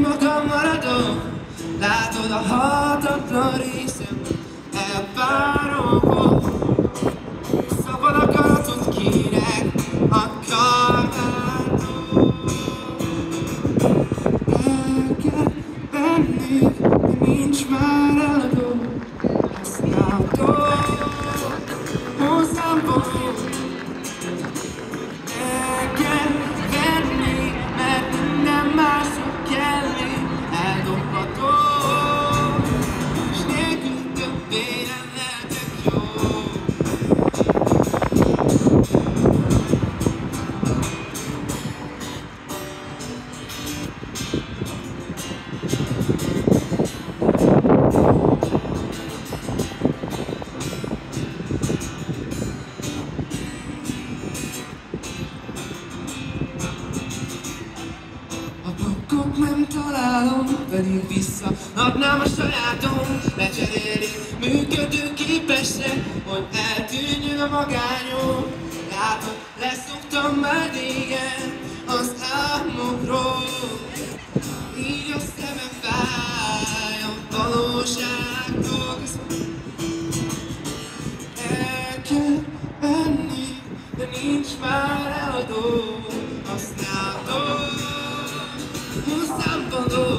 magam maradok. Látod a halhatatlan részem, elvárom. Szabad akaratot kérek a karmától. El kell venni, de nincs már eladó. Használható, hozzám való. El kell venni, mert minden mások kellé. Eldobható, s nélkül többé nem lehetek jó. Nem találom, pedig visszaadnám a sajátom. Lecserélni működőképesre, hogy eltűnjön a magányom. Látod, leszoktam már régen az álmokról. Így a szemem fáj a valóságtól. El kell venni, de nincs már eladó. Használható, hozzám való.